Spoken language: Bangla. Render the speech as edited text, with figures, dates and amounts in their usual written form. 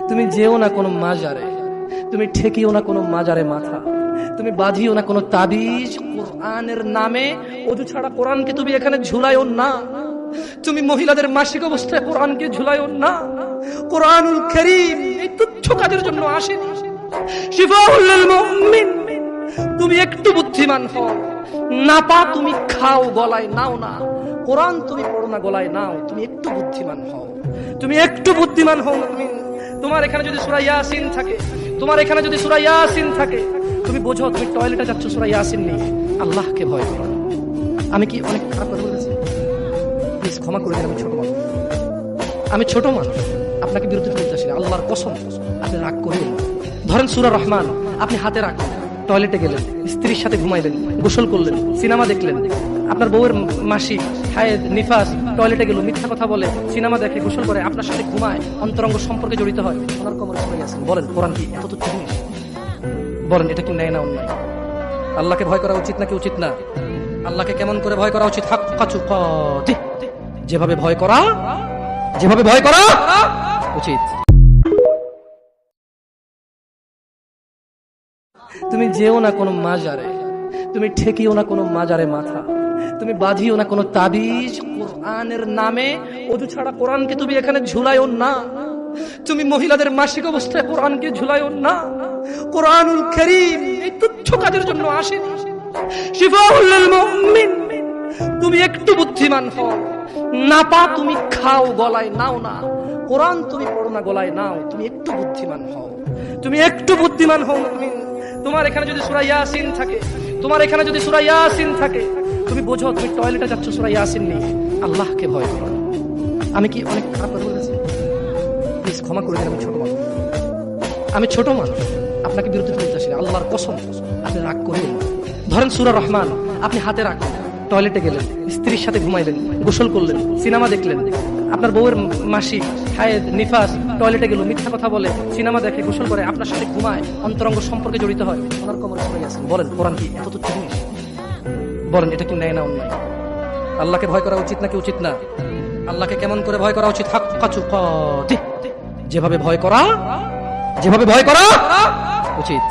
তুমি যেও না কোনো মাজারে, তুমি ঠেকিও না কোনো মাজারে মাথা, তুমি বাঁধিও না কোনো তাবিজ। কোরআনের নামে ওযু ছাড়া কোরআনকে তুমি এখানে ঝুলাইও না। তুমি মহিলাদের মাসিক অবস্থায় কোরআনকে ঝুলাইও না। কোরআনুল কারীম এই তুচ্ছ কাজের জন্য আসেনি। শিফাউল লিল মুমিন। তুমি একটু বুদ্ধিমান হও। নাপা তুমি খাও, গলায় নাও না। কোরআন তুমি পড়ো না, গলায় নাও। তুমি একটু বুদ্ধিমান হও, তুমি একটু বুদ্ধিমান হও। তোমার এখানে যদি সূরা ইয়াসিন থাকে, তোমার এখানে যদি সূরা ইয়াসিন থাকে, তুমি বোঝো তুমি টয়লেটে যাচ্ছ সূরা ইয়াসিন নিয়ে। আল্লাহকে ভয় করো। আমি কি অনেক খারাপ কথা বলেছি? প্লিজ ক্ষমা করে দিন। আমি ছোট মানুষ, আপনাকে বিরুদ্ধে বলতে আসি না। আল্লাহর কসম, আপনি রাগ করিয়েন। ধরেন সূরা রহমান আপনি হাতে রাখেন, টয়লেটে গেলেন, স্ত্রীর সাথে ঘুমাইলেন, গোসল করলেন, সিনেমা দেখলেন। আপনার বউয়ের মাসিক, হায়েদ, নিফাস, টয়লেটে গেল, মিথ্যা কথা বলে, সিনেমা দেখে, গোসল করে, আপনার সাথে ঘুমায়, অন্তরঙ্গ সম্পর্কে জড়িত হয়। ওনার কোমরে পড়ে গেছেন। বলেন কোরআন কি এত তুচ্ছ জিনিস? বলেন এটা কি ন্যায় না অন্যায়? আল্লাহকে ভয় করা উচিত নাকি উচিত না? আল্লাহকে কেমন করে ভয় করা উচিত? হাক্কা তুকাতিহ, যেভাবে ভয় করা উচিত। তুমি যেও না কোনো মাজারে, তুমি ঠেকিও না কোনো মাজারে মাথা, তুমি বাঁধিও না কোনো তাবিজ। কোরআনের নামে ওযু ছাড়া কোরআনকে তুমি এখানে ঝুলাইও না। তুমি মহিলাদের মাসিক অবস্থায় কোরআনকে ঝুলাইও না। কোরআনুল কারীম এই তুচ্ছ কাজের জন্য আসেনি। শিফাউল লিল মুমিন। তুমি একটু বুদ্ধিমান হও। নাপা তুমি খাও, গলায় নাও না। কোরআন তুমি পড়ো না, গলায় নাও। তুমি একটু বুদ্ধিমান হও, তুমি একটু বুদ্ধিমান হও। তোমার এখানে যদি সূরা ইয়াসিন থাকে, তোমার এখানে যদি সূরা ইয়াসিন থাকে, তুমি বোঝো তুমি টয়লেটে যাচ্ছ সূরা ইয়াসিন নিয়ে। আল্লাহকে ভয় করো। আমি কি অনেক খারাপ কথা বলেছি? প্লিজ ক্ষমা করে দিন। আমি ছোট মানুষ, আপনাকে বিরুদ্ধে বলতে আসি না। আল্লাহর কসম, আপনি রাগ করিয়েন। ধরেন সূরা রহমান আপনি হাতে রাখেন, টয়লেটে গেলেন, স্ত্রীর সাথে ঘুমাইলেন, গোসল করলেন, সিনেমা দেখলেন। আপনার বউয়ের মাসিক, হায়েদ, নিফাস, টয়লেটে গেল, মিথ্যা কথা বলে, সিনেমা দেখে, গোসল করে, আপনার সাথে ঘুমায়, অন্তরঙ্গ সম্পর্কে জড়িত হয়। ওনার কোমরে পড়ে গেছেন। বলেন কোরআন কি এত তুচ্ছ জিনিস? বলেন এটা কি ন্যায় না অন্যায়? আল্লাহকে ভয় করা উচিত নাকি উচিত না? আল্লাহকে কেমন করে ভয় করা উচিত? হাক্কা তুকাতিহ, যেভাবে ভয় করা উচিত।